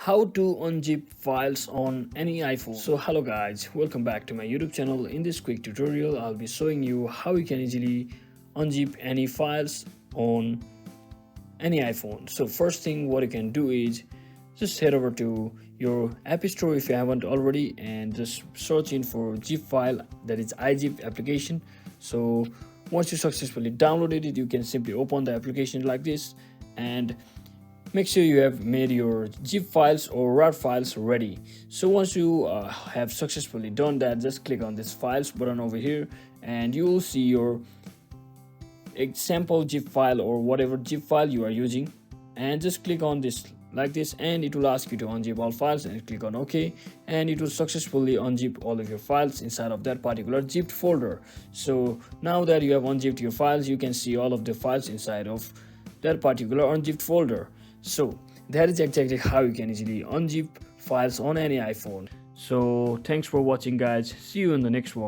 How to unzip files on any iPhone. So hello guys, welcome back to my YouTube channel. In this quick tutorial I'll be showing you how you can easily unzip any files on any iPhone. So first thing what you can do is just head over to your app store if you haven't already and just search in for zip file, that is iZip application. So once you successfully downloaded it, you can simply open the application like this and make sure you have made your zip files or RAR files ready. So once you have successfully done that, just click on this files button over here and you will see your example zip file or whatever zip file you are using, and just click on this like this and it will ask you to unzip all files and click on OK, and it will successfully unzip all of your files inside of that particular zipped folder. So now that you have unzipped your files, you can see all of the files inside of that particular unzipped folder. So that is exactly how you can easily unzip files on any iPhone. So thanks for watching guys, see you in the next one.